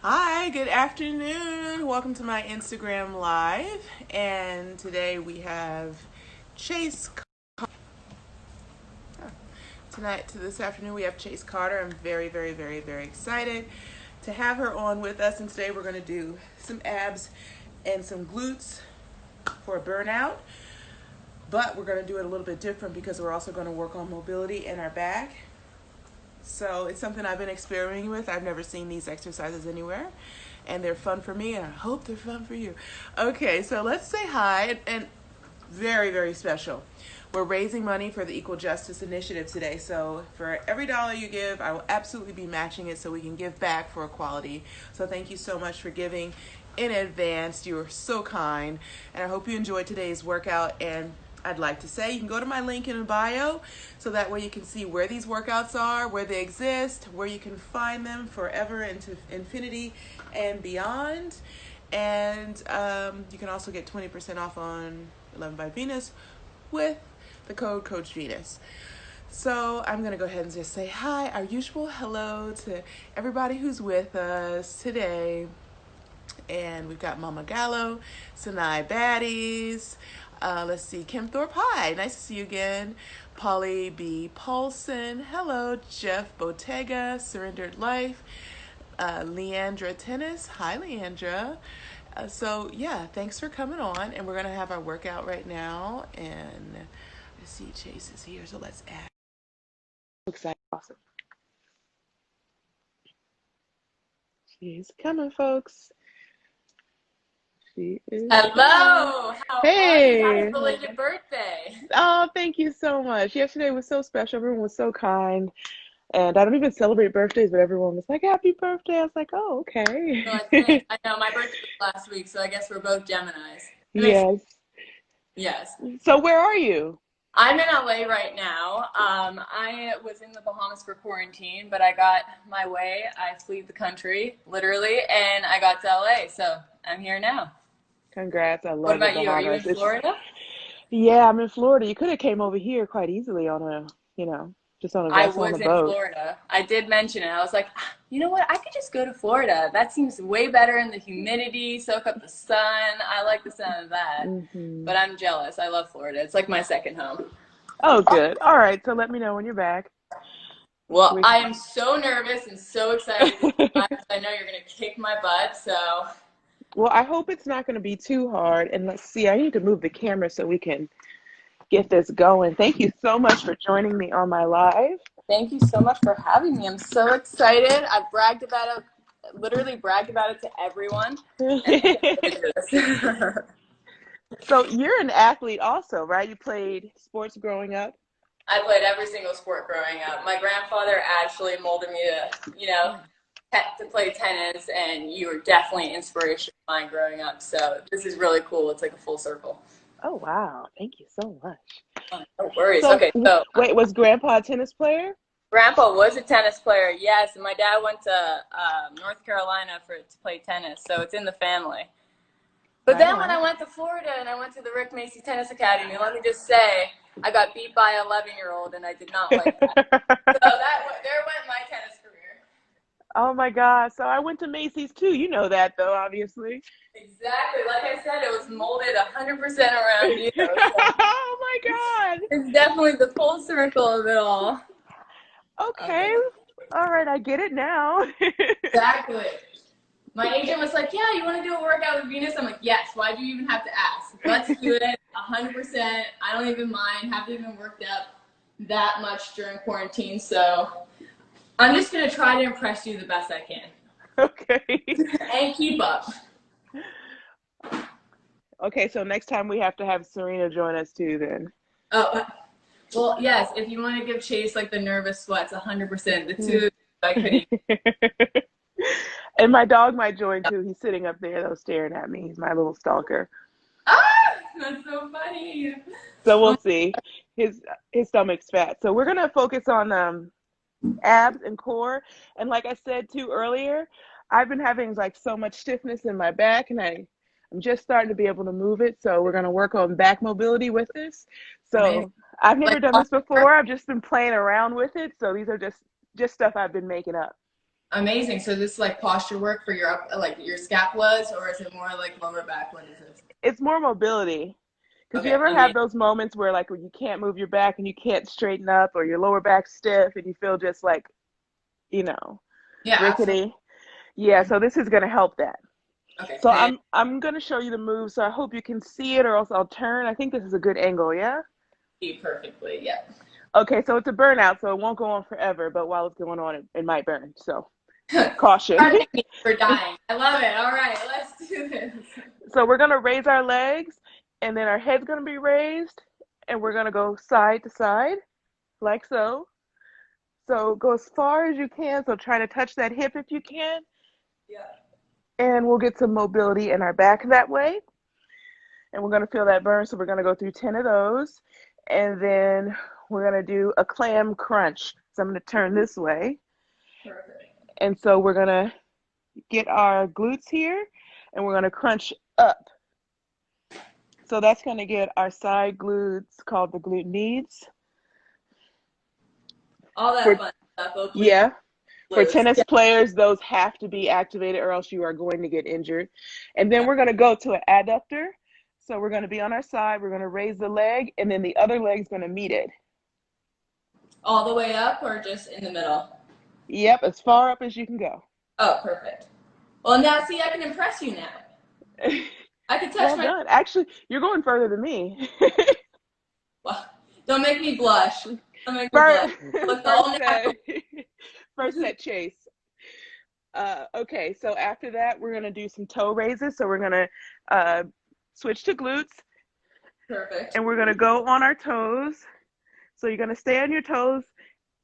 Hi, good afternoon. Welcome to my Instagram Live. And today we have Chase. This afternoon, we have Chase Carter. I'm very, very, very, very excited to have her on with us. And today we're going to do some abs and some glutes for burnout. But we're going to do it a little bit different because we're also going to work on mobility in our back. So it's something I've been experimenting with. I've never seen these exercises anywhere, and they're fun for me, and I hope they're fun for you. Okay, so let's say hi, and very, very special. We're raising money for the Equal Justice Initiative today, so for every dollar you give, I will absolutely be matching it so we can give back for equality. So thank you so much for giving in advance. You are so kind, and I hope you enjoyed today's workout. And I'd like to say you can go to my link in the bio so that way you can see where these workouts are, where they exist, where you can find them forever into infinity and beyond. And you can also get 20% off on 11 by Venus with the code Coach Venus. So I'm going to go ahead and just say hi, our usual hello to everybody who's with us today. And we've got Mama Gallo, Sinai Baddies. Let's see, Kim Thorpe, hi, nice to see you again. Polly B. Paulson, hello. Jeff Bottega, Surrendered Life. Leandra Tennis, hi Leandra. So yeah, thanks for coming on. And we're going to have our workout right now. And I see Chase is here, so let's add. Excited, awesome. She's coming, folks. She is coming. Hello, how are you? Happy Hey. belated birthday. Oh, thank you so much. Yesterday was so special. Everyone was so kind. And I don't even celebrate birthdays, but everyone was like, happy birthday. I was like, oh, No, I okay. think I know my birthday was last week, so I guess we're both Geminis. That makes Yes. yes. So where are you? I'm in LA right now. I was in the Bahamas for quarantine, but I got my way. I fled the country, literally, and I got to LA, so I'm here now. Congrats. I What love the about you? Are you in Bahamas. Florida? Yeah, I'm in Florida. You could have came over here quite easily on just on a I vessel on a was in boat. Florida. I did mention it. I was like, "Ah, you know what? I could just go to Florida. That seems way better in the humidity, soak up the sun. I like the sound of that. Hmm. But I'm jealous. I love Florida. It's like my second home. Oh, good. All right. So let me know when you're back. Well, We I am so nervous and so excited to be live. I know you're going to kick my butt. So Well, I hope it's not going to be too hard. And let's see, I need to move the camera so we can get this going. Thank you so much for joining me on my live. thank you so much for having me. I'm so excited. I've bragged about it, literally bragged about it to everyone. And I can't wait to do this. So you're an athlete also, right? You played sports growing up? I played every single sport growing up. My grandfather actually molded me to play tennis, and you were definitely an inspiration of mine growing up. So this is really cool. It's like a full circle. Oh, wow. Thank you so much. Oh, no worries. So Okay, so wait, was Grandpa a tennis player? Grandpa was a tennis player, yes, and my dad went to North Carolina to play tennis, so it's in the family. But Right then when on. I went to Florida and I went to the Rick Macy Tennis Academy, let me just say, I got beat by an 11-year-old, and I did not like that. So there went my tennis career. Oh my God. So I went to Macy's too. You know that though, obviously. Exactly. Like I said, it was molded 100% around you. So Oh my it's definitely the full circle of it all. God. Okay. Okay. All right, I get it now. Exactly. My agent was like, "Yeah, you want to do a workout with Venus?" I'm like, "Yes." Why do you even have to ask? Let's do it. 100%. I don't even mind. Haven't even worked up that much during quarantine, so I'm just gonna try to impress you the best I can Okay. and keep up. Okay, so next time we have to have Serena join us too then. Oh, well, yes. If you want to give Chase like the nervous sweats, 100%. The two I couldn't. And my dog might join too. He's sitting up there though staring at me. He's my little stalker. Ah, that's so funny. So Oh, we'll see. His his stomach's fat. So we're gonna focus on abs and core. And like I said too earlier, I've been having like so much stiffness in my back, and I'm just starting to be able to move it. So we're gonna work on back mobility with this. amazing. So I've never Like, done this before. I've just been playing around with it. So these are just stuff I've been making up. Amazing. So this is like posture work for your like your scapulas, or is it more like lower back? What is this? It's more mobility. Because you Okay, ever have amazing. those moments where like when you can't move your back and you can't straighten up, or your lower back stiff and you feel just like, you know, Yeah, absolutely. rickety? Yeah, so this is going to help that. Okay, So I'm going to show you the move, so I hope you can see it, or else I'll turn. I think this is a good angle, yeah? you perfectly. Yeah. Okay, so it's a burnout, so it won't go on forever, but while it's going on, it might burn. So caution. Pardon me for dying. I love it. All right, let's do this. So we're going to raise our legs, and then our head's going to be raised, and we're going to go side to side, like so. So go as far as you can, so try to touch that hip if you can, Yeah. and we'll get some mobility in our back that way. And we're going to feel that burn, so we're going to go through 10 of those, and then we're going to do a clam crunch. So I'm going to turn this way. Perfect. And so we're going to get our glutes here, and we're going to crunch up. So that's going to get our side glutes, called the glute knees. All that fun stuff. Yeah. For Glutes. tennis Yeah. players, those have to be activated, or else you are going to get injured. And then we're going to go to an adductor. So we're going to be on our side. We're going to raise the leg, and then the other leg's going to meet it. All the way up, or just in the middle? Yep, as far up as you can go. Oh, perfect. Well, now see, I can impress you now. I can touch Well my. done. Actually, you're going further than me. Well, don't make me blush. Don't make me blush. First, Look, the first whole set, first set chase. Okay, so after that, we're gonna do some toe raises. So we're gonna switch to glutes, Perfect. and we're gonna go on our toes. So you're gonna stay on your toes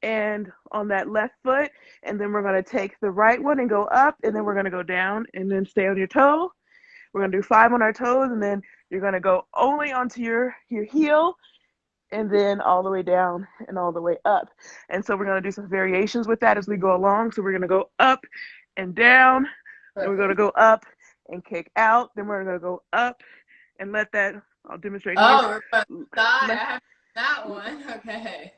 and on that left foot, and then we're gonna take the right one and go up, and then we're gonna go down, and then stay on your toe. We're gonna do 5 on our toes, and then you're gonna go only onto your heel, and then all the way down and all the way up. And so we're going to do some variations with that as we go along. So we're going to go up and down, then we're going to Perfect. go up and kick out, then we're going to go up and let that, I'll demonstrate here, Oh, we're going side. I left, have that one. Okay.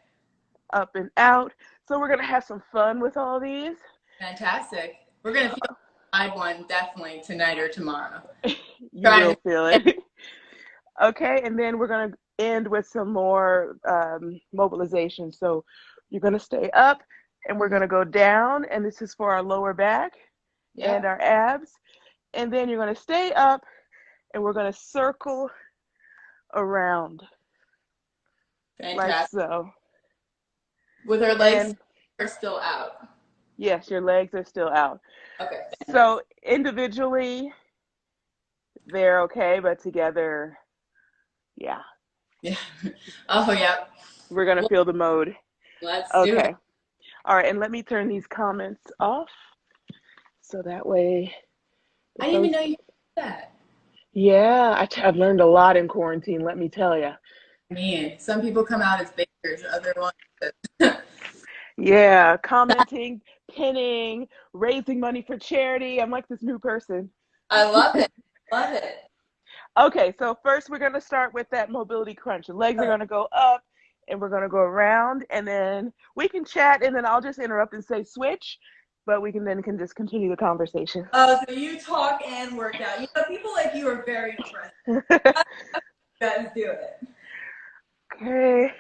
up and out. So we're going to have some fun with all these. Fantastic. We're going to feel the side one definitely tonight or tomorrow. You Trying will to. feel it. Okay, and then we're going to end with some more mobilization. So you're going to stay up, and we're going to go down, and this is for our lower back and Yep. our abs. And then you're going to stay up, and we're going to circle around like Fantastic. so. With our legs And are still out. yes, your legs are still out. Okay. So individually, they're okay, but together, yeah. Yeah. Oh, yeah. We're going to Well, feel the mode. let's do it. Okay. All right, and let me turn these comments off so that way I if didn't even those, know you did that. yeah, I've learned a lot in quarantine, let me tell you. Man, some people come out as bakers, other ones. Yeah, commenting, pinning, raising money for charity. I'm like this new person. I love it. Love it. Okay, so first we're going to start with that mobility crunch. The legs are going to go up, and we're going to go around, and then we can chat, and then I'll just interrupt and say switch, but we can just continue the conversation. Oh, so you talk and work out. You know, people like you are very impressive. You guys do it. Okay.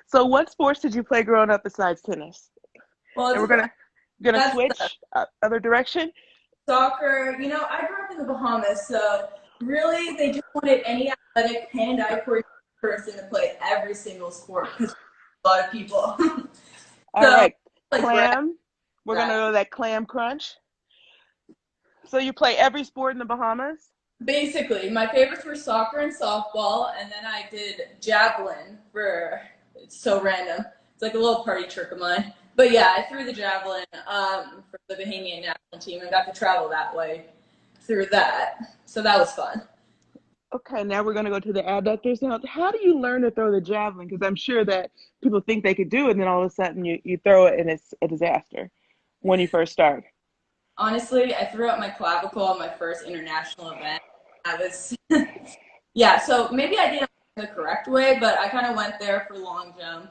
So what sports did you play growing up besides tennis? Well, And we're gonna that's switch other direction. soccer. You know, I grew up in the Bahamas, so really they just wanted any athletic hand-eye coordinated person to play every single sport because a lot of people. All So right, like clam. We're gonna right. go to that clam crunch. So you play every sport in the Bahamas? Basically, my favorites were soccer and softball, and then I did javelin for, it's so random. It's like a little party trick of mine. But yeah, I threw the javelin for the Bahamian national team and got to travel that way through that. So that was fun. Okay, now we're gonna go to the adductors. Now, how do you learn to throw the javelin? Because I'm sure that people think they could do it, and then all of a sudden you throw it, and it's a disaster when you first start. Honestly, I threw out my clavicle on my first international event. I was, yeah, so maybe I did it the correct way, but I kind of went there for long jump.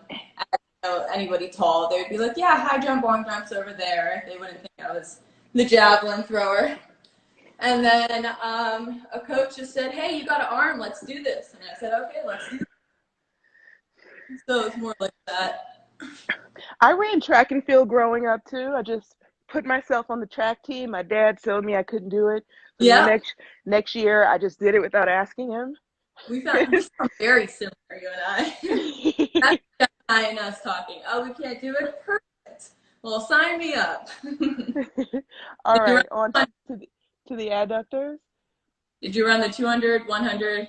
know anybody tall, they would be like, yeah, high jump, long jumps over there. They wouldn't think I was the javelin thrower. And then a coach just said, hey, you got an arm, let's do this. And I said, okay, let's do this. So it's more like that. I ran track and field growing up too. I just put myself on the track team. My dad told me I couldn't do it. So then Yeah. the next year I just did it without asking him. We sound very similar, you and I. That's Gemini and us talking. Oh, we can't do it? Perfect. Well, sign me up. All Did you right, run, on to the adductors. did you run the 200, 100?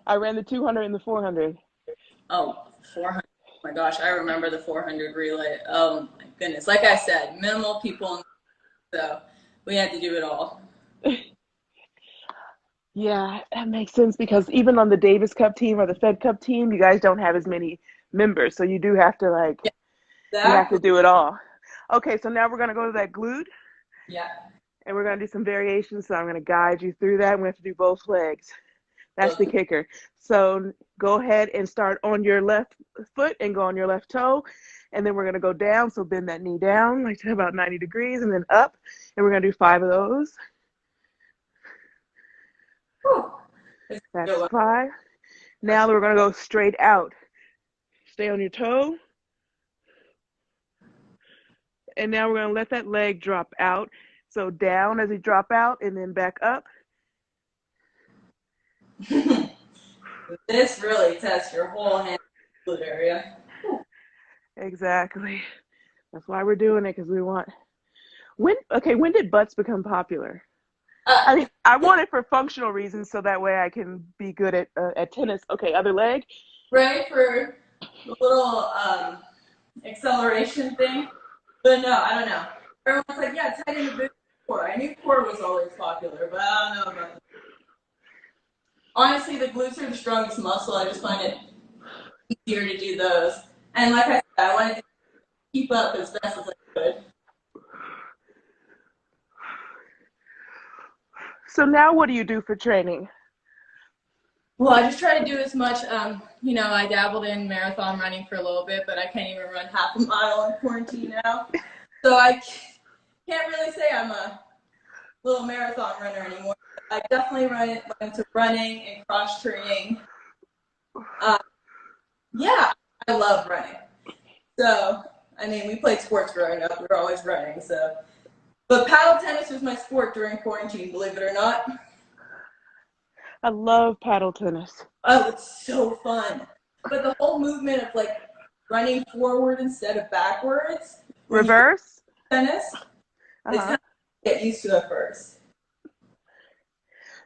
I ran the 200 and the 400. Oh, 400. Oh my gosh, I remember the 400 relay. Oh my goodness. Like I said, minimal people, so we had to do it all. Yeah, that makes sense because even on the Davis Cup team or the Fed Cup team, you guys don't have as many members, so you do have to Yeah, you have exactly. to do it all. Okay, so now we're gonna go to that glute Yeah. and we're gonna do some variations. So I'm gonna guide you through that. We have to do both legs. That's the So, kicker. So go ahead and start on your left foot and go on your left toe. And then we're going to go down. So bend that knee down like to about 90 degrees and then up. And we're going to do 5 of those. whew. That's 5. Now we're going to go straight out. Stay on your toe. And now we're going to let that leg drop out. So down as you drop out and then back up. This really tests your whole hand glute area. Exactly. That's why we're doing it, because we want. When did butts become popular? I Uh, mean, I want it for functional reasons, so that way I can be good at tennis. Okay, other leg. right for the little acceleration thing. But no, I don't know. Everyone's like, yeah, tight in the big core. I knew core was always popular, but I don't know about that. Honestly, the glutes are the strongest muscle. I just find it easier to do those. And like I said, I wanted to keep up as best as I could. So now, what do you do for training? Well, I just try to do as much. I dabbled in marathon running for a little bit, but I can't even run half a mile in quarantine now. So I can't really say I'm a little marathon runner anymore. I definitely run into running and cross training. Yeah, I love running. So, I mean, we played sports growing up. We were always running. So, but paddle tennis was my sport during quarantine, believe it or not. I love paddle tennis. Oh, it's so fun. But the whole movement of like running forward instead of backwards when you Reverse? play tennis, it's kind Uh-huh. of get used to at first.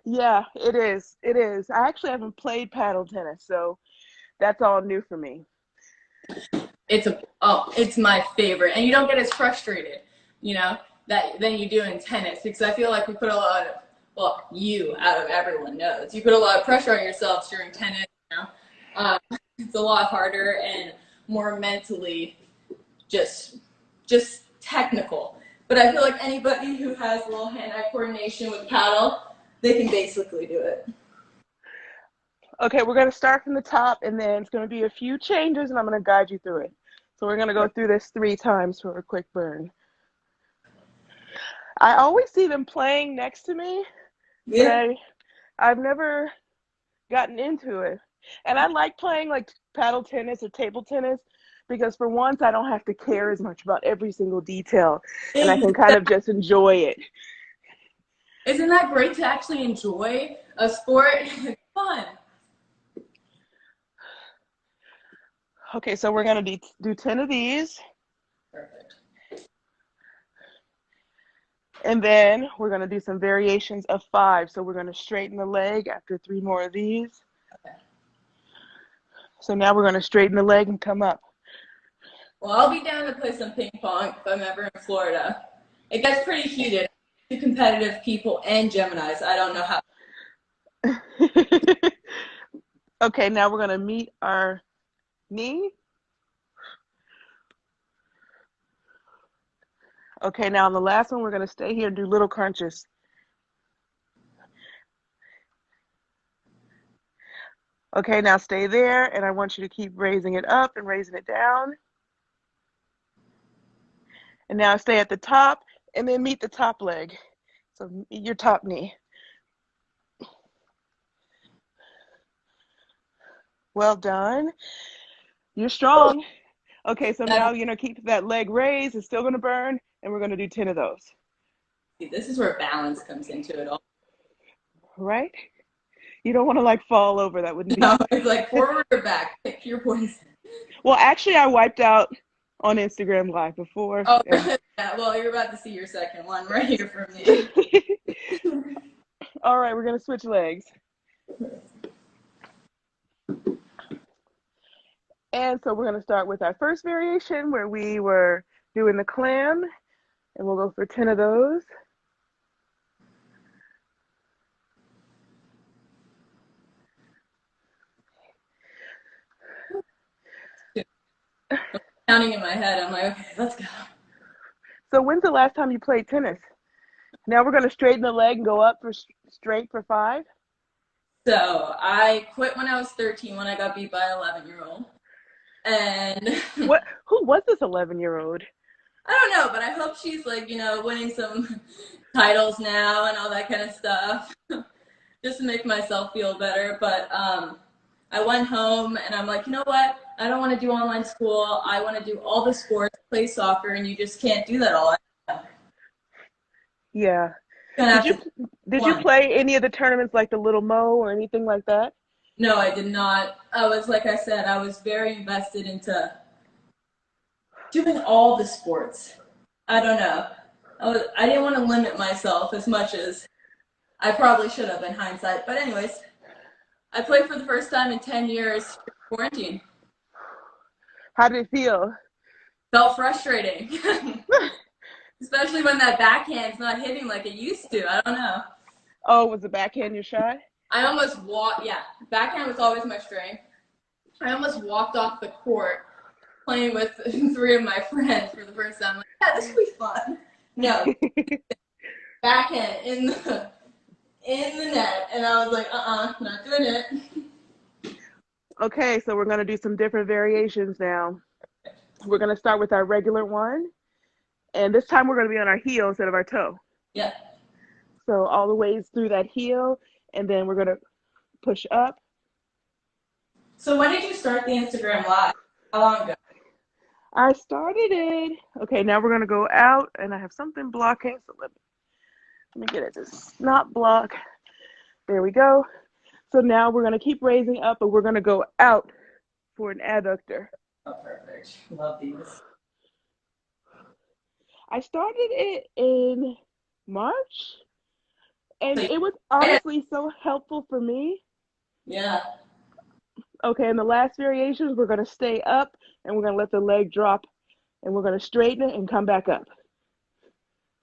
Yeah, it is. It is. I actually haven't played paddle tennis, so that's all new for me. It's my favorite, and you don't get as frustrated, you know, that than you do in tennis because I feel like we put a lot of you out of everyone knows you put a lot of pressure on yourself during tennis. You know, it's a lot harder and more mentally just technical. But I feel like anybody who has a little hand-eye coordination with paddle, they can basically do it. Okay, we're going to start from the top, and then it's going to be a few changes, and I'm going to guide you through it. So we're going to go through this 3 times for a quick burn. I always see them playing next to me, but Yeah. I've never gotten into it. And I like playing like paddle tennis or table tennis because for once I don't have to care as much about every single detail and I can kind of just enjoy it. Isn't that great to actually enjoy a sport? It's fun. Okay, so we're going to do 10 of these. Perfect. And then we're going to do some variations of 5. So we're going to straighten the leg after 3 more of these. Okay. So now we're going to straighten the leg and come up. Well, I'll be down to play some ping pong if I'm ever in Florida. It gets pretty heated. Two competitive people and Geminis. I don't know how. Okay, now we're going to meet our knee. Okay, now on the last one, we're going to stay here and do little crunches. Okay, now stay there, and I want you to keep raising it up and raising it down. And now stay at the top and then meet the top leg. So meet your top knee. Well done. You're strong. Okay, so now you're going to keep that leg raised. It's still going to burn, and we're going to do 10 of those. This is where balance comes into it all. Right? You don't want to like fall over. That wouldn't be. No, it's like forward or back. Pick your poison. Well, actually, I wiped out on Instagram Live before. Oh, yeah. Well, you're about to see your second one right here from me. All right, we're going to switch legs. And so we're going to start with our first variation where we were doing the clam, and we'll go for 10 of those. Counting in my head, I'm like, okay, let's go. So when's the last time you played tennis? Now we're going to straighten the leg and go up for straight for 5. So I quit when I was 13 when I got beat by an 11-year-old. And who was this 11-year-old? I don't know, but I hope she's like, winning some titles now and all that kind of stuff, just to make myself feel better. But I went home and I'm like, you know what? I don't want to do online school. I want to do all the sports, play soccer, and you just can't do that all the time. Yeah. Did you play any of the tournaments like the Little Mo or anything like that? No, I did not. I was, like I said, I was very invested into doing all the sports. I don't know. I didn't want to limit myself as much as I probably should have in hindsight. But anyways, I played for the first time in 10 years quarantine. How did it feel? Felt frustrating. Especially when that backhand's not hitting like it used to. I don't know. Oh, was the backhand your shot? I almost walked, yeah. Backhand was always my strength. I almost walked off the court playing with 3 of my friends for the first time. I'm like, yeah, this will be fun. No. Backhand in the net. And I was like, not doing it. Okay, so we're going to do some different variations now. We're going to start with our regular one. And this time we're going to be on our heel instead of our toe. Yeah. So all the ways through that heel, and then we're going to push up. So when did you start the Instagram Live? How long ago? I started it. Okay, now we're going to go out, and I have something blocking. So let me get it to not block. There we go. So now we're going to keep raising up, but we're going to go out for an adductor. Oh, perfect. Love these. I started it in March, and it was honestly so helpful for me. Yeah. Okay, in the last variations, we're going to stay up, and we're going to let the leg drop, and we're going to straighten it and come back up.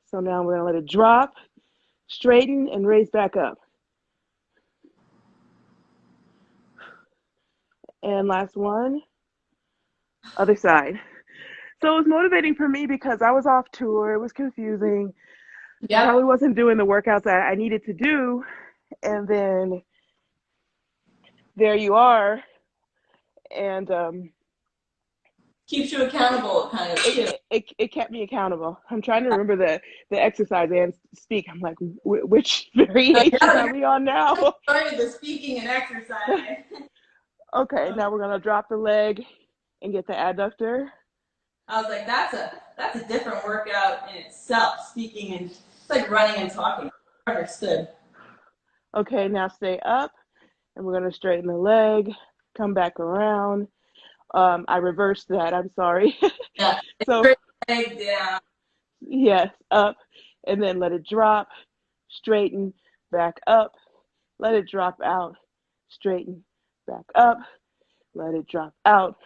So now we're going to let it drop, straighten, and raise back up. And last one, other side. So it was motivating for me because I was off tour. It was confusing. Yeah. Probably wasn't doing the workouts that I needed to do. And then there you are. And keeps you accountable, kind of. It kept me accountable. I'm trying to remember the exercise and speak. I'm like, which variation are we on now? Started the speaking and exercising. Okay, now we're gonna drop the leg and get the adductor. I was like, that's a different workout in itself. Speaking and it's like running and talking. Understood. Okay, now stay up, and we're gonna straighten the leg, come back around. I reversed that. I'm sorry. Yeah. So leg down. Yes, up, and then let it drop, straighten, back up, let it drop out, straighten, back up, let it drop out,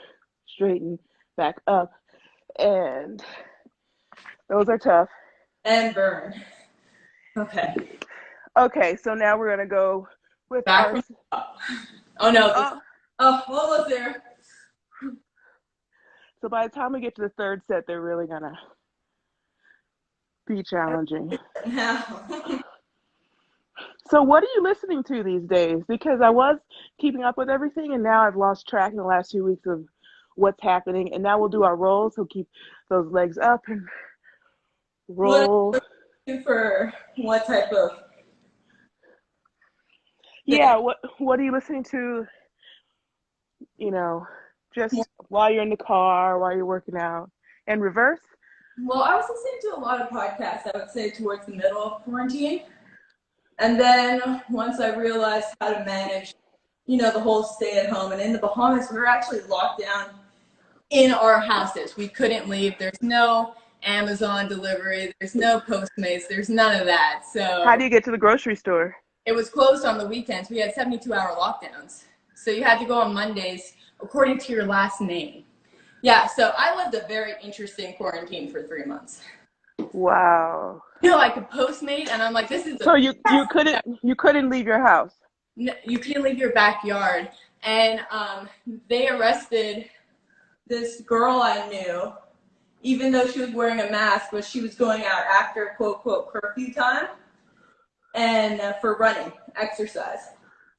straighten, back up. And those are tough. And burn. Okay. Okay, so now we're gonna go with back from up. Oh no. Almost there. So by the time we get to the third set, they're really gonna be challenging. So what are you listening to these days? Because I was keeping up with everything, and now I've lost track in the last few weeks of what's happening. And now we'll do our rolls, so keep those legs up and roll. For what type of Yeah, thing? what are you listening to, just while you're in the car, while you're working out? And reverse? Well, I was listening to a lot of podcasts, I would say, towards the middle of quarantine. And then once I realized how to manage, the whole stay at home, and in the Bahamas, we were actually locked down in our houses. We couldn't leave. There's no Amazon delivery. There's no Postmates. There's none of that. How So do you get to the grocery store? it was closed on the weekends. We had 72-hour lockdowns. So you had to go on Mondays according to your last name. Yeah, so I lived a very interesting quarantine for 3 months. Wow. I could Postmate, and I'm like, this is So you couldn't leave your house? you can't leave your backyard. And they arrested this girl I knew, even though she was wearing a mask, but she was going out after quote curfew time and for running, exercise.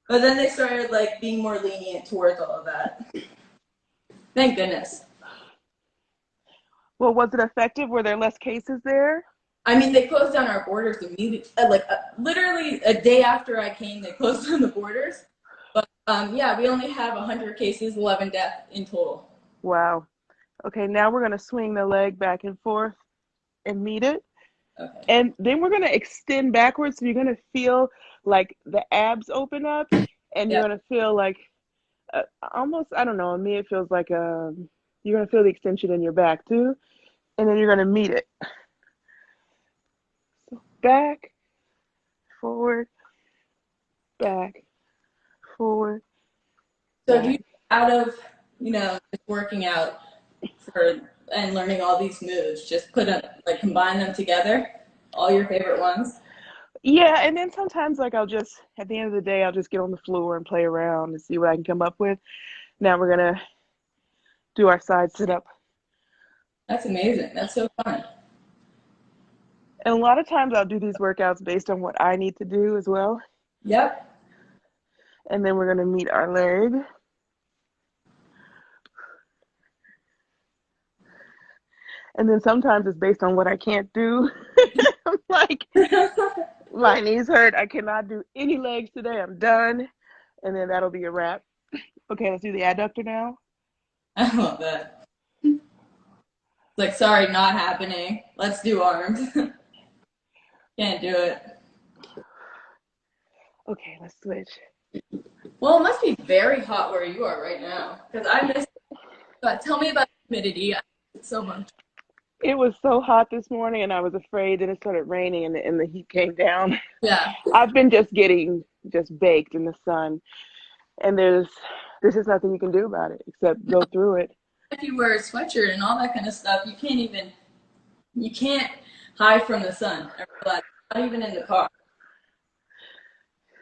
But then they started being more lenient towards all of that. Thank goodness. Well, was it effective? Were there less cases there? I mean, they closed down our borders immediately. Literally a day after I came, they closed down the borders. But yeah, we only have 100 cases, 11 deaths in total. Wow. Okay, now we're going to swing the leg back and forth and meet it. Okay. And then we're going to extend backwards. So you're going to feel like the abs open up, and you're going to feel like almost, I don't know, me it feels like you're going to feel the extension in your back too. And then you're going to meet it. So back, forward, back, forward. So back. do you, out of, just working out and learning all these moves, just combine them together, all your favorite ones? Yeah, and then sometimes I'll just, at the end of the day, I'll just get on the floor and play around and see what I can come up with. Now we're going to do our side sit-up. That's amazing. That's so fun. And a lot of times I'll do these workouts based on what I need to do as well. Yep. And then we're going to meet our leg. And then sometimes it's based on what I can't do. I'm like, my knees hurt. I cannot do any legs today. I'm done. And then that'll be a wrap. Okay, let's do the adductor now. I love that. It's sorry, not happening. Let's do arms. Can't do it. Okay, let's switch. Well, it must be very hot where you are right now, because I miss it. But tell me about the humidity. I miss it so much. It was so hot this morning, and I was afraid that it started raining and the heat came down. Yeah. I've been getting baked in the sun, and there's just nothing you can do about it except go through it. If you wear a sweatshirt and all that kind of stuff, you can't hide from the sun. I realize, not even in the car.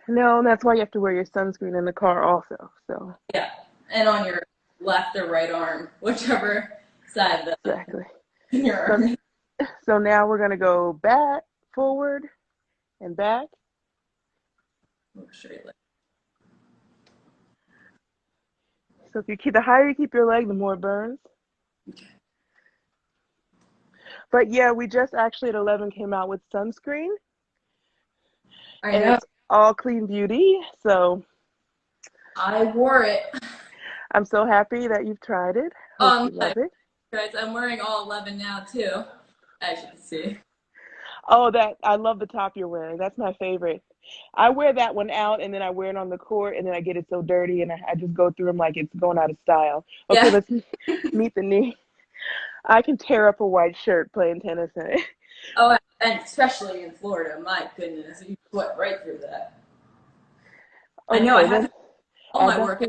No, and that's why you have to wear your sunscreen in the car also. So yeah, and on your left or right arm, whichever side of the exactly. Your arm. So now we're gonna go back, forward, and back. Straight leg. So the higher you keep your leg, the more it burns. Okay. But yeah, we just actually at 11 came out with sunscreen. I know. It's all clean beauty. So I wore it. I'm so happy that you've tried it. Hope you love it. Guys, I'm wearing all 11 now too, as you can see. Oh, I love the top you're wearing. That's my favorite. I wear that one out, and then I wear it on the court, and then I get it so dirty, and I just go through them like it's going out of style. Okay, Yeah. Let's meet the knee. I can tear up a white shirt playing tennis in it. Oh, and especially in Florida, my goodness, you sweat right through that. Okay, I know. I had all my work.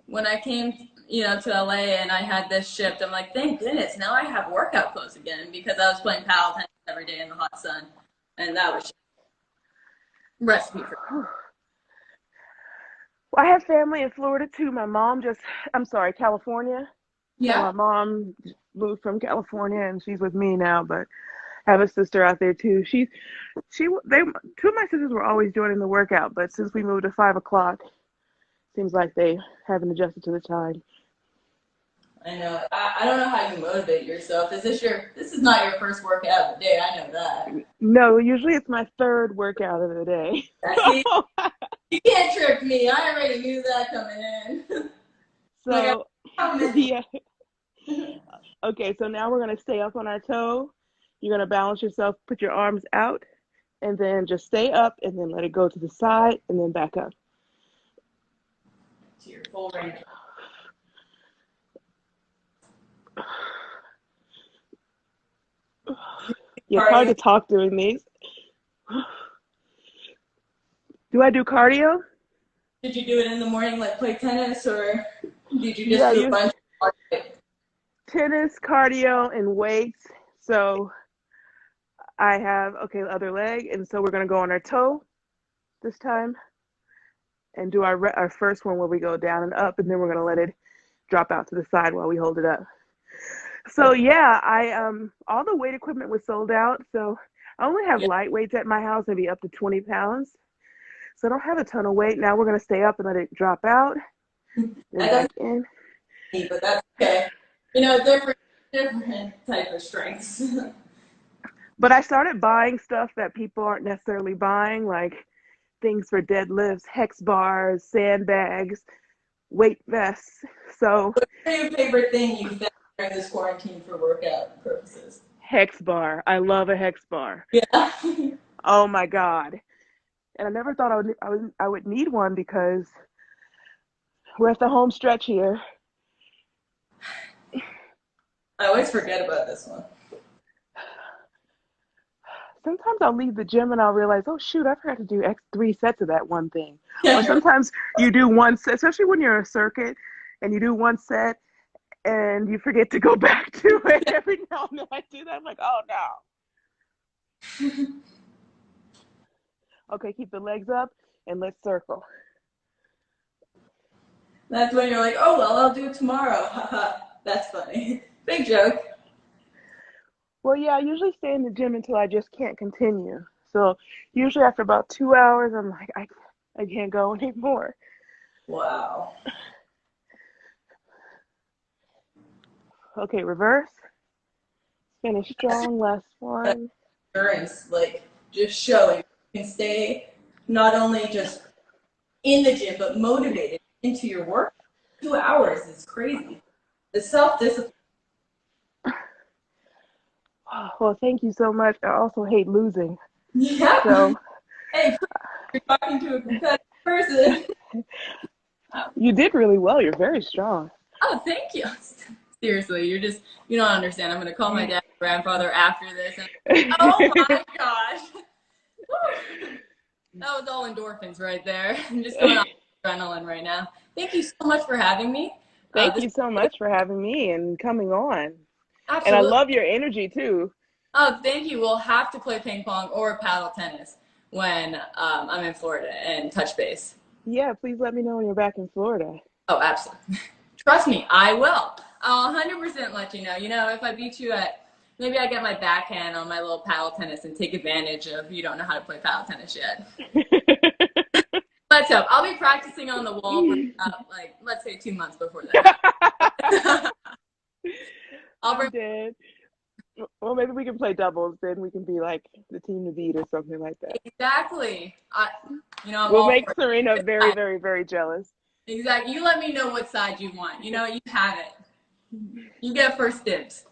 When I came, to LA and I had this shift, I'm like, thank goodness, now I have workout clothes again, because I was playing paddle tennis every day in the hot sun, and that was recipe for. Well, I have family in Florida too. My mom California. Yeah. So my mom moved from California, and she's with me now, but I have a sister out there too. Two of my sisters were always joining the workout, but since we moved to 5 o'clock, seems like they haven't adjusted to the time. I know. I don't know how you motivate yourself. This is not your first workout of the day. I know that. No, usually it's my third workout of the day. See, you can't trick me. I already knew that coming in. Like, So, yeah. Okay, so now we're going to stay up on our toe. You're going to balance yourself, put your arms out, and then just stay up and then let it go to the side and then back up. To your full range. It's hard to talk doing these. Do I do cardio? Did you do it in the morning, like play tennis, or did you just do a bunch of cardio? Tennis, cardio, and weights. So I have, okay, the other leg. And so we're going to go on our toe this time and do our first one where we go down and up. And then we're going to let it drop out to the side while we hold it up. So yeah, all the weight equipment was sold out. So I only have light weights at my house, maybe up to 20 pounds. So I don't have a ton of weight. Now we're going to stay up and let it drop out. Then back in. But that's okay. You know, different type of strengths. But I started buying stuff that people aren't necessarily buying, like things for deadlifts, hex bars, sandbags, weight vests. So what's your favorite thing you found during this quarantine for workout purposes? Hex bar. I love a hex bar. Yeah. Oh my God. And I never thought I would need one because we're at the home stretch here. I always forget about this one. Sometimes I'll leave the gym and I'll realize, oh shoot, I forgot to do 3 sets of that one thing. Or sometimes you do one set, especially when you're a circuit and you do one set and you forget to go back to it. Every now and then I do that. I'm like, oh no. Okay, keep the legs up and let's circle. That's when you're like, oh, well, I'll do it tomorrow. That's funny. Big joke. Well, yeah, I usually stay in the gym until I just can't continue. So usually after about 2 hours, I'm like, I can't go anymore. Wow. Okay, reverse. Finish strong, last one. Endurance, like just showing you can stay not only just in the gym, but motivated into your work. 2 hours is crazy. The self-discipline. Well, thank you so much. I also hate losing. Yeah. So, hey, you're talking to a competitive person. You did really well. You're very strong. Oh, thank you. Seriously, you don't understand. I'm going to call my dad and grandfather after this. And, oh my gosh. That was all endorphins right there. I'm just going off adrenaline right now. Thank you so much for having me. Thank you so much for having me and coming on. Absolutely. And I love your energy too. Oh, thank you. We'll have to play ping pong or paddle tennis when I'm in Florida and touch base. Yeah, please let me know when you're back in Florida. Oh, absolutely. Trust me, I will. I'll 100% let you know. You know, if I beat you at, maybe I get my backhand on my little paddle tennis and take advantage of you don't know how to play paddle tennis yet. Let's hope. I'll be practicing on the wall for like, let's say 2 months before that. I'm dead. Well, maybe we can play doubles. Then we can be like the team to beat or something like that. Exactly. We'll make Serena very, very, very jealous. Exactly. You let me know what side you want. You know, you have it. You get first dibs.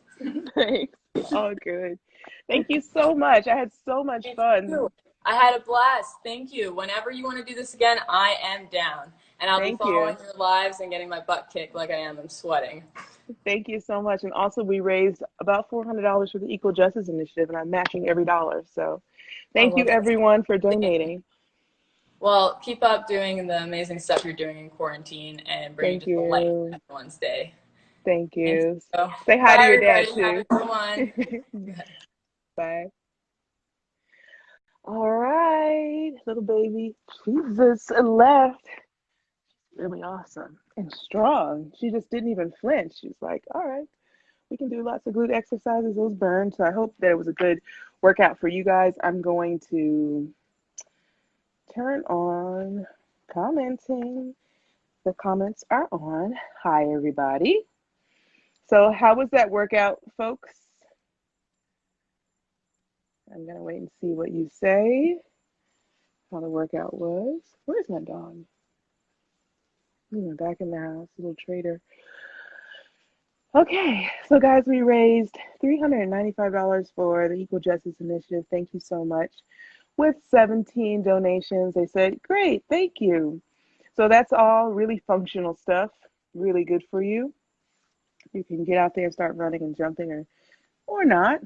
Thanks. All good. Thank you so much. I had so much fun. I had a blast. Thank you. Whenever you want to do this again, I am down. And I'll be following your lives and getting my butt kicked like I am. I'm sweating. Thank you so much. And also, we raised about $400 for the Equal Justice Initiative, and I'm matching every dollar. So thank you, everyone, for donating. Well, keep up doing the amazing stuff you're doing in quarantine and bringing just the light to everyone's day. Thank you. So, say hi to your dad, too. Bye. All right, little baby. Jesus left. Really awesome and strong. She just didn't even flinch. She's like, all right, we can do lots of glute exercises. Those burn. So I hope that it was a good workout for you guys. I'm going to turn on commenting. The comments are on. Hi, everybody. So how was that workout, folks? I'm going to wait and see what you say, how the workout was. Where's my dog? Back in the house, little traitor. Okay, so guys, we raised $395 for the Equal Justice Initiative. Thank you so much. With 17 donations, they said, great, thank you. So that's all really functional stuff, really good for you. You can get out there and start running and jumping or not,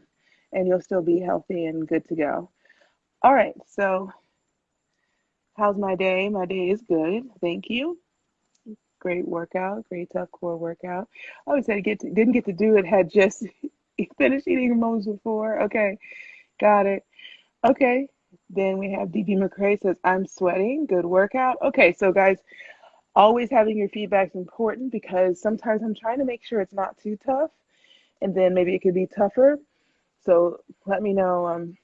and you'll still be healthy and good to go. All right, so how's my day? My day is good, thank you. Great workout, great tough core workout. I always said didn't get to do it, had just finished eating moments before. Okay, got it. Okay, then we have DB McCrae says, I'm sweating, good workout. Okay, so guys, always having your feedback is important because sometimes I'm trying to make sure it's not too tough, and then maybe it could be tougher. So let me know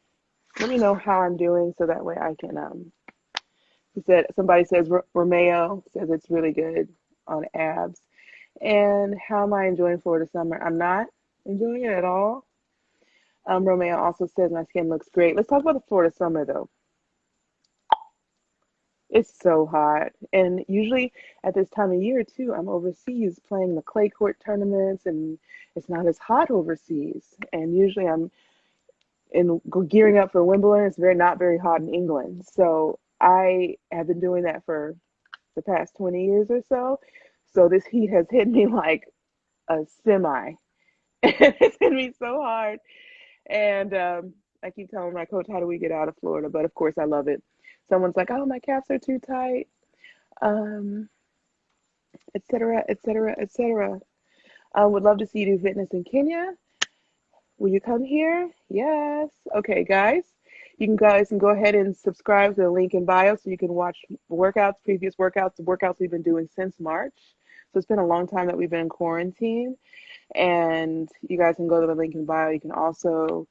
how I'm doing so that way I can. Somebody says Romeo says it's really good on abs. And how am I enjoying Florida summer? I'm not enjoying it at all. Romeo also says my skin looks great. Let's talk about the Florida summer though. It's so hot. And usually at this time of year too, I'm overseas playing the clay court tournaments and it's not as hot overseas. And usually I'm gearing up for Wimbledon. It's not very hot in England. So I have been doing that for the past 20 years or so. So this heat has hit me like a semi. It's hit me so hard. And I keep telling my coach, how do we get out of Florida? But of course, I love it. Someone's like, oh, my calves are too tight, et cetera, et cetera, et cetera. Would love to see you do fitness in Kenya. Will you come here? Yes. Okay, guys. You guys can go ahead and subscribe to the link in bio so you can watch previous workouts, the workouts we've been doing since March. So it's been a long time that we've been in quarantine. And you guys can go to the link in bio. You can also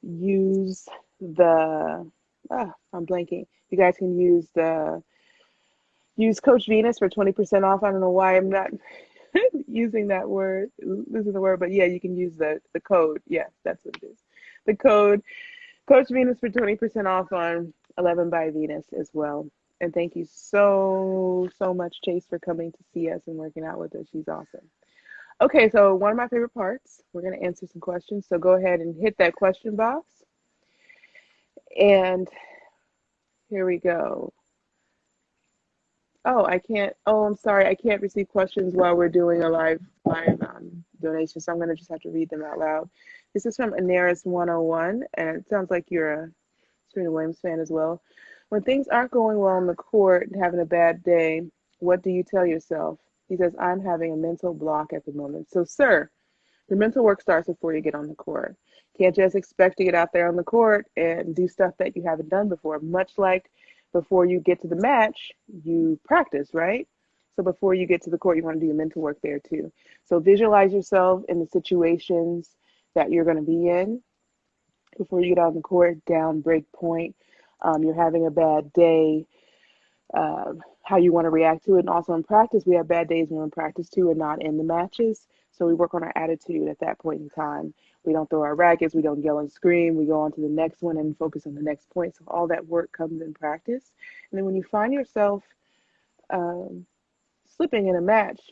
use I'm blanking. You guys can use Coach Venus for 20% off. I don't know why I'm not using the word, but yeah, you can use the code. Yeah, that's what it is. The code Coach Venus for 20% off on 11 by Venus as well. And thank you so much, Chase, for coming to see us and working out with us. She's awesome. Okay, so one of my favorite parts, we're going to answer some questions. So go ahead and hit that question box. And here we go. Oh, I'm sorry. I can't receive questions while we're doing a live donation. So I'm going to just have to read them out loud. This is from Anaris 101, and it sounds like you're a Serena Williams fan as well. When things aren't going well on the court and having a bad day, what do you tell yourself? He says, I'm having a mental block at the moment. So, sir, your mental work starts before you get on the court. Can't just expect to get out there on the court and do stuff that you haven't done before. Much like before you get to the match, you practice, right? So before you get to the court, you want to do your mental work there too. So visualize yourself in the situations that you're going to be in before you get on the court, down, break point. You're having a bad day, how you want to react to it. And also in practice, we have bad days when we're in practice too and not in the matches. So we work on our attitude at that point in time. We don't throw our rackets, we don't yell and scream, we go on to the next one and focus on the next point. So all that work comes in practice. And then when you find yourself slipping in a match,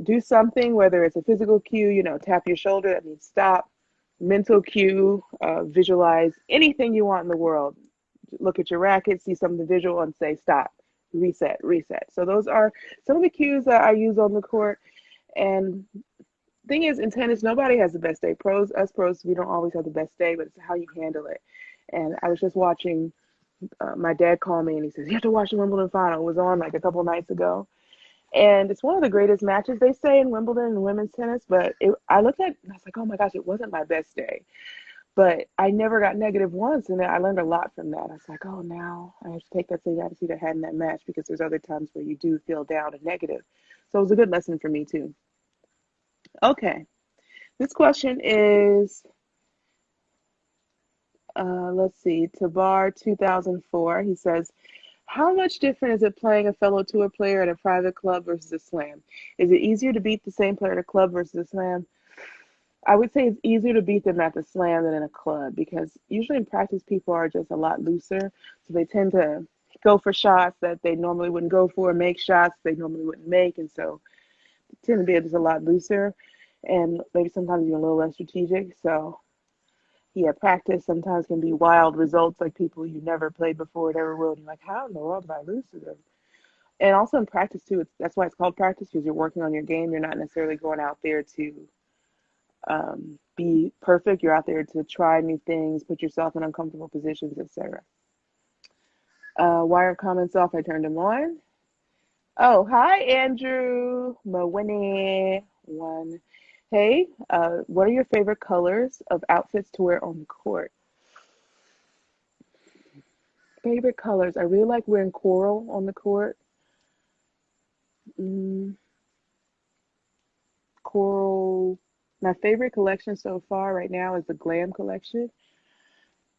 do something, whether it's a physical cue, tap your shoulder, that means stop. Mental cue, visualize anything you want in the world. Look at your racket, see something visual and say stop, reset. So those are some of the cues that I use on the court. And thing is, in tennis, nobody has the best day. Us pros, we don't always have the best day, but it's how you handle it. And I was just watching, my dad called me and he says, you have to watch the Wimbledon final. It was on like a couple nights ago. And it's one of the greatest matches, they say, in Wimbledon and women's tennis. But I looked at it and I was like, oh my gosh, it wasn't my best day. But I never got negative once. And I learned a lot from that. I was like, oh, now I have to take that same attitude I had in that match, because there's other times where you do feel down and negative. So it was a good lesson for me too. Okay. This question is, let's see, Tabar 2004. He says, How much different is it playing a fellow tour player at a private club versus a slam? Is it easier to beat the same player at a club versus a slam? I would say it's easier to beat them at the slam than in a club because usually in practice people are just a lot looser. So they tend to go for shots that they normally wouldn't go for, make shots they normally wouldn't make. And so they tend to be just a lot looser and maybe sometimes even a little less strategic. So yeah, practice sometimes can be wild results like people you never played before never will. And you're like, how in the world did I lose to them? And also in practice too, that's why it's called practice because you're working on your game. You're not necessarily going out there to be perfect. You're out there to try new things, put yourself in uncomfortable positions, etc. Why are comments off? I turned them on. Oh, hi, Andrew. Mawini one. Hey, what are your favorite colors of outfits to wear on the court? Favorite colors. I really like wearing coral on the court. Mm, coral. My favorite collection so far right now is the Glam collection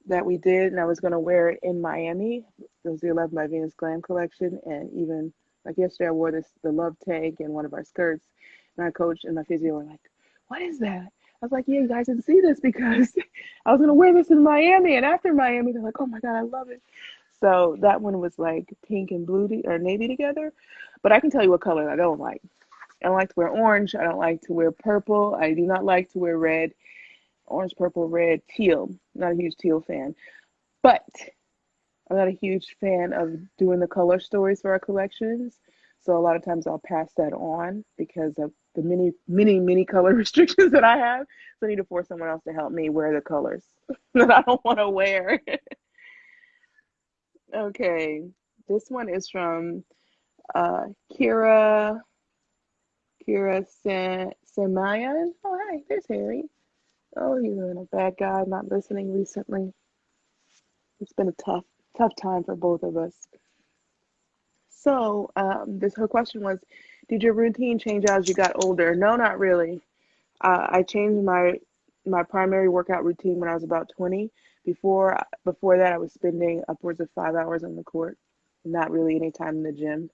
that we did, and I was going to wear it in Miami. It was the 11 by Venus Glam collection, and even like yesterday, I wore the love tank and one of our skirts. And our coach and my physio were like, "What is that?" I was like, "Yeah, you guys didn't see this because I was going to wear this in Miami." And after Miami, they're like, "Oh my God, I love it." So that one was like pink and blue or navy together. But I can tell you what color I don't like. I don't like to wear orange. I don't like to wear purple. I do not like to wear red. Orange, purple, red, teal. Not a huge teal fan. But I'm not a huge fan of doing the color stories for our collections. So a lot of times I'll pass that on because of the many color restrictions that I have. So I need to force someone else to help me wear the colors that I don't want to wear. Okay. This one is from uh, Kira Semayan. Oh, hi, there's Harry. Oh, he's been a bad guy, not listening recently. It's been a tough time for both of us. So, this her question was, did your routine change as you got older? No, not really. I changed my primary workout routine when I was about 20. Before that, I was spending upwards of 5 hours on the court, not really any time in the gym.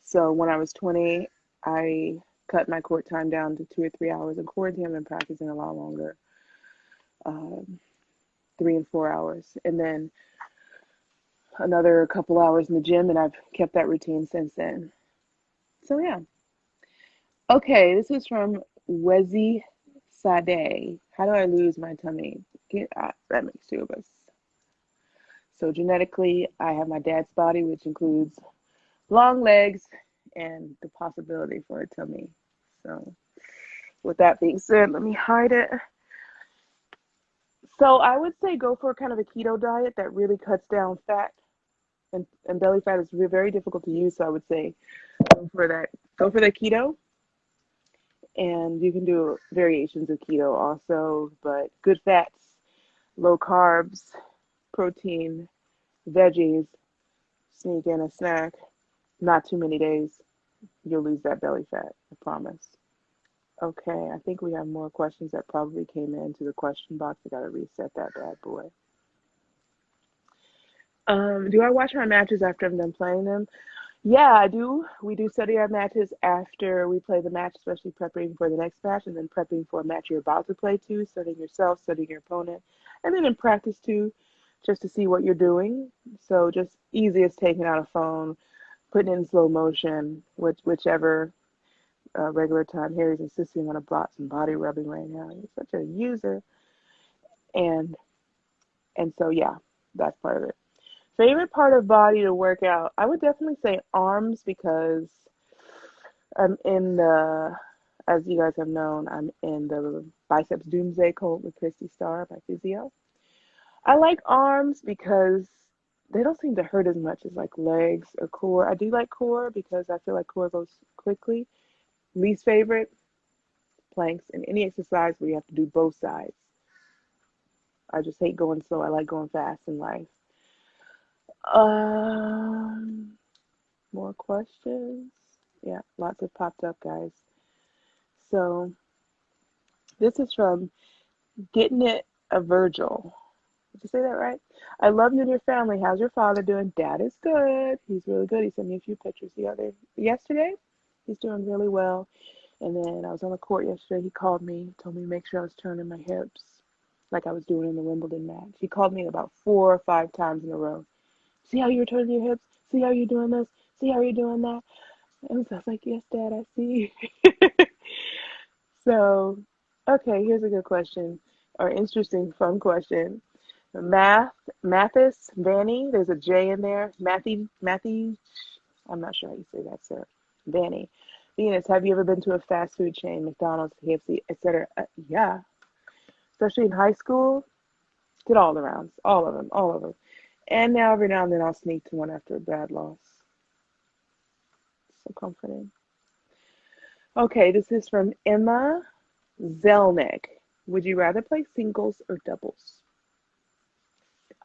So when I was 20, I cut my court time down to 2 or 3 hours. In quarantine, I've been practicing a lot longer, um, 3 and 4 hours, and then another couple hours in the gym, and I've kept that routine since then. So yeah. Okay, this is from Wezi Sade. How do I lose my tummy? That makes two of us. So genetically, I have my dad's body, which includes long legs and the possibility for a tummy. So with that being said, let me hide it. So I would say go for kind of a keto diet that really cuts down fat and belly fat is very difficult to use. So I would say go for that. Go for the keto, and you can do variations of keto also. But good fats, low carbs, protein, veggies. Sneak in a snack. Not too many days. You'll lose that belly fat. I promise. Okay, I think we have more questions that probably came into the question box. I gotta reset that bad boy. Do I watch my matches after I'm done playing them? Yeah, I do. We do study our matches after we play the match, especially prepping for the next match and then prepping for a match you're about to play too, studying yourself, studying your opponent, and then in practice too, just to see what you're doing. So just easy as taking out a phone, putting in slow motion, whichever regular time. Harry's insisting on some body rubbing right now. He's such a user. And so yeah, that's part of it. Favorite part of body to work out? I would definitely say arms because I'm in as you guys have known, I'm in the biceps doomsday cult with Christy Starr, my physio. I like arms because they don't seem to hurt as much as like legs or core. I do like core because I feel like core goes quickly. Least favorite, planks and any exercise where you have to do both sides. I just hate going slow. I like going fast in life. Um, More questions? Yeah, lots have popped up, guys. So this is from Getting It a Virgil. Did you say that right? I love you and your family. How's your father doing? Dad is good. He's really good. He sent me a few pictures yesterday. He's doing really well. And then I was on the court yesterday. He called me, told me to make sure I was turning my hips like I was doing in the Wimbledon match. He called me about 4 or 5 times in a row. See how you're turning your hips? See how you're doing this? See how you're doing that? And so I was like, yes, Dad, I see. So, okay, here's a good question, or interesting, fun question. Mathis, Vanny, there's a J in there. Matthew, I'm not sure how you say that, sir. Vanny. Venus, have you ever been to a fast food chain, McDonald's, KFC, etc.? Yeah, especially in high school. Did all around, all of them, all of them. And now every now and then I'll sneak to one after a bad loss. So comforting. Okay, this is from Emma Zelnick. Would you rather play singles or doubles?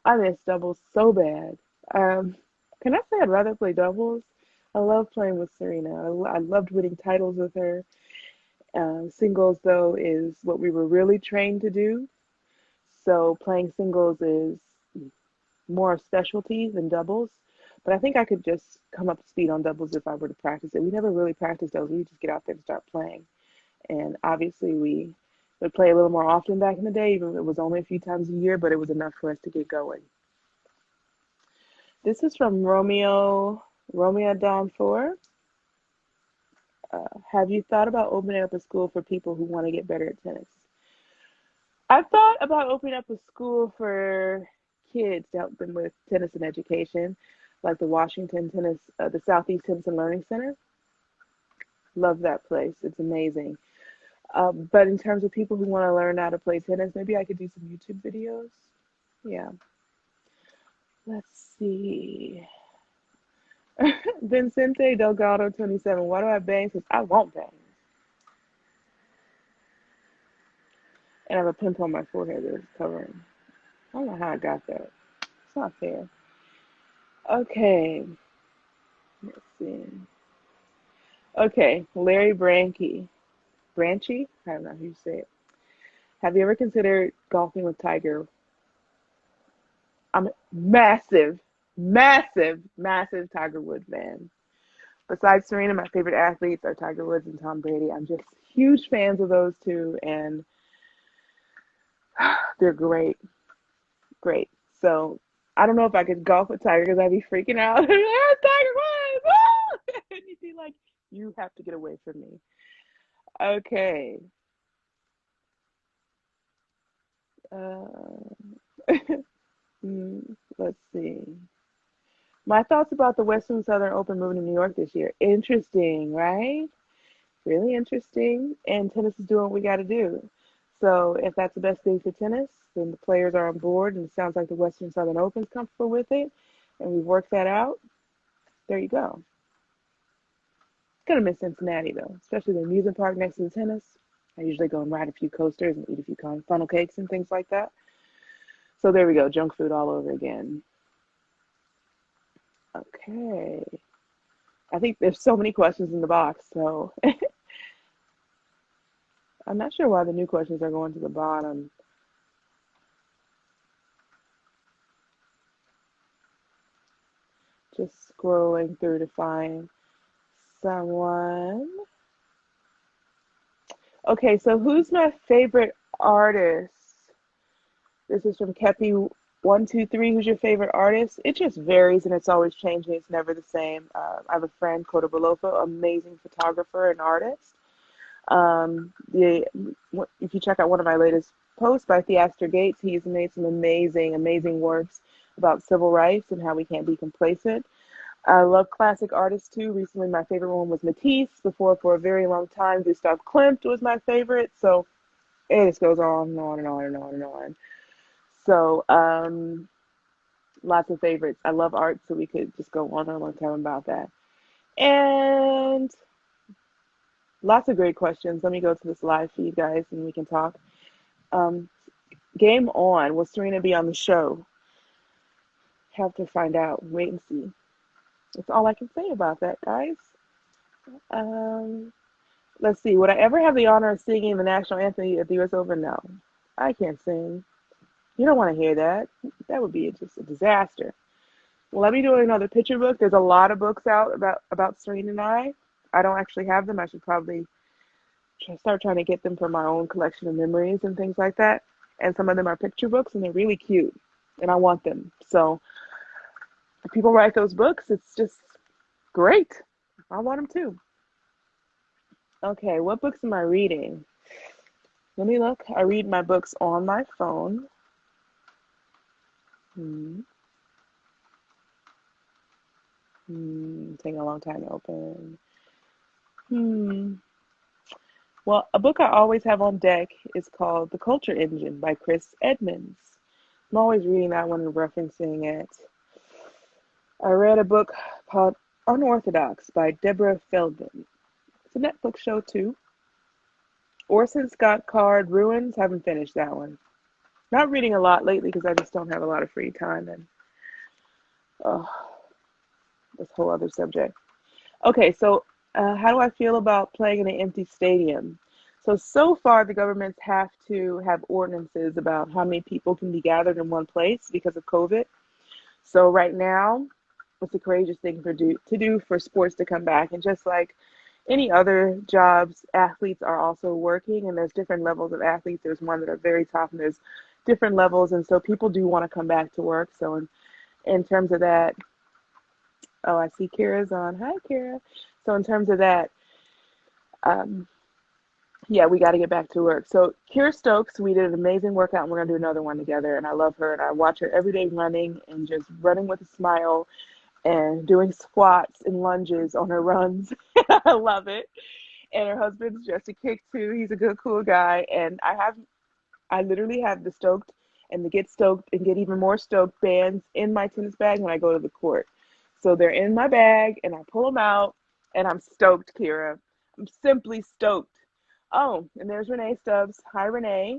I miss doubles so bad. Um, can I say I'd rather play doubles? I love playing with Serena. I loved winning titles with her. Singles, though, is what we were really trained to do. So playing singles is more a specialty than doubles. But I think I could just come up to speed on doubles if I were to practice it. We never really practiced those. We would just get out there and start playing. And obviously we would play a little more often back in the day, even if it was only a few times a year, but it was enough for us to get going. This is from Romeo Don 4. Have you thought about opening up a school for people who want to get better at tennis? I've thought about opening up a school for kids to help them with tennis and education, like the Southeast Tennis and Learning Center. Love that place. It's amazing. But in terms of people who want to learn how to play tennis, maybe I could do some YouTube videos. Yeah. Let's see. Vincente Delgado 27. Why do I have bangs? Because I want bangs. And I have a pimple on my forehead that is covering. I don't know how I got that. It's not fair. Okay. Let's see. Okay. Larry Branchy? I don't know how you say it. Have you ever considered golfing with Tiger? I'm a massive Tiger Woods fan. Besides Serena, my favorite athletes are Tiger Woods and Tom Brady. I'm just huge fans of those two, and they're great. Great. So I don't know if I could golf with Tiger because I'd be freaking out. There's Tiger Woods! And you'd be like, you have to get away from me. Okay. Let's see. My thoughts about the Western Southern Open moving to New York this year. Interesting, right? Really interesting. And tennis is doing what we got to do. So if that's the best thing for tennis, then the players are on board, and it sounds like the Western Southern Open's comfortable with it, and we've worked that out. There you go. Gonna miss Cincinnati though, especially the amusement park next to the tennis. I usually go and ride a few coasters and eat a few funnel cakes and things like that. So there we go, junk food all over again. Okay. I think there's so many questions in the box, so I'm not sure why the new questions are going to the bottom. Just scrolling through to find someone. Okay, so who's my favorite artist? This is from Kepi123. Who's your favorite artist? It just varies and it's always changing. It's never the same. I have a friend, Coda Belofa, amazing photographer and artist. If you check out one of my latest posts by Theaster Gates, he's made some amazing works about civil rights and how we can't be complacent. I love classic artists too. Recently, my favorite one was Matisse. Before, for a very long time, Gustav Klimt was my favorite. So it just goes on and on and on and on and on. So lots of favorites. I love art, so we could just go on and on time about that. And lots of great questions. Let me go to this live feed, guys, and we can talk. Game on. Will Serena be on the show? Have to find out. Wait and see. That's all I can say about that, guys. Let's see. Would I ever have the honor of singing the national anthem at the U.S. Open? No, I can't sing. You don't want to hear that. That would be just a disaster. Well, let me do another picture book. There's a lot of books out about Serena and I. I don't actually have them. I should probably start trying to get them for my own collection of memories and things like that. And some of them are picture books, and they're really cute, and I want them. So if people write those books, it's just great. I want them too. Okay, what books am I reading? Let me look. I read my books on my phone. Hmm. Taking a long time to open. Hmm. Well, a book I always have on deck is called The Culture Engine by Chris Edmonds. I'm always reading that one and referencing it. I read a book called Unorthodox by Deborah Feldman. It's a Netflix show too. Orson Scott Card Ruins. Haven't finished that one. Not reading a lot lately because I just don't have a lot of free time, and oh, this whole other subject. Okay, so how do I feel about playing in an empty stadium? So far, the governments have to have ordinances about how many people can be gathered in one place because of COVID. So right now, it's a courageous thing to do for sports to come back. And just like any other jobs, athletes are also working, and there's different levels of athletes. There's one that are very top, and there's different levels, and so people do want to come back to work. So in terms of that, oh, I see Kira's on. Hi, Kira. So in terms of that, um, yeah, we got to get back to work. So Kira Stokes, we did an amazing workout, and we're gonna do another one together. And I love her, and I watch her every day running and just running with a smile and doing squats and lunges on her runs. I love it. And her husband's just a kick too. He's a good, cool guy. And I literally have the stoked and the get stoked and get even more stoked bands in my tennis bag when I go to the court. So they're in my bag, and I pull them out, and I'm stoked, Kira. I'm simply stoked. Oh, and there's Renee Stubbs. Hi, Renee.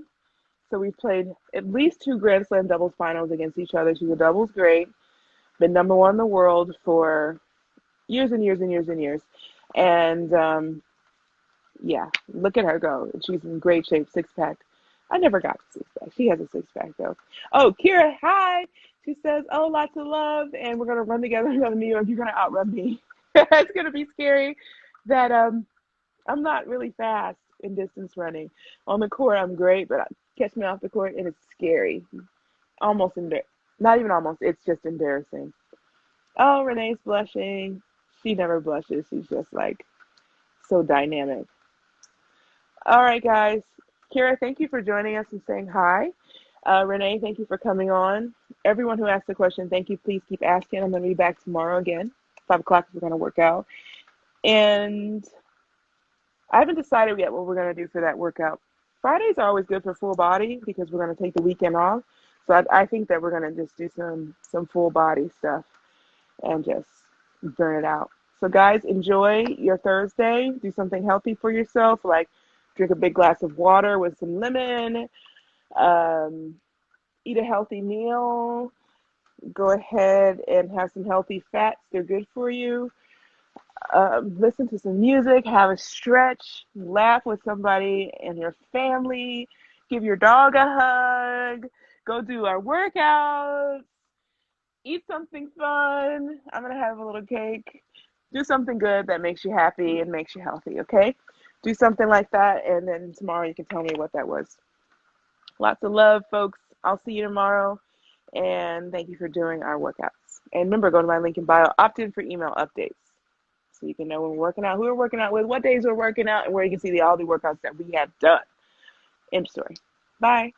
So we've played at least 2 Grand Slam doubles finals against each other. She's a doubles great, been number 1 in the world for years and years and years and years. And yeah, look at her go. She's in great shape, 6-pack. I never got a 6-pack. She has a 6-pack though. Oh, Kira, hi. She says, oh, lots of love, and we're gonna run together and go to New York. You're gonna outrun me. It's gonna be scary that I'm not really fast in distance running. On the court, I'm great, but catch me off the court, and it's scary. Almost not even almost. It's just embarrassing. Oh, Renee's blushing. She never blushes. She's just like so dynamic. All right, guys. Kira, thank you for joining us and saying hi. Renee, thank you for coming on. Everyone who asked the question, thank you. Please keep asking. I'm going to be back tomorrow again. 5 o'clock, we're going to work out. And I haven't decided yet what we're going to do for that workout. Fridays are always good for full body because we're going to take the weekend off. So I think that we're going to just do some full body stuff and just burn it out. So guys, enjoy your Thursday. Do something healthy for yourself, like drink a big glass of water with some lemon, eat a healthy meal, go ahead and have some healthy fats. They're good for you. Listen to some music, have a stretch, laugh with somebody in your family, give your dog a hug, go do our workouts, eat something fun. I'm going to have a little cake. Do something good that makes you happy and makes you healthy, okay? Do something like that, and then tomorrow you can tell me what that was. Lots of love, folks. I'll see you tomorrow, and thank you for doing our workouts. And remember, go to my link in bio, opt in for email updates so you can know when we're working out, who we're working out with, what days we're working out, and where you can see all the workouts that we have done. End story. Bye.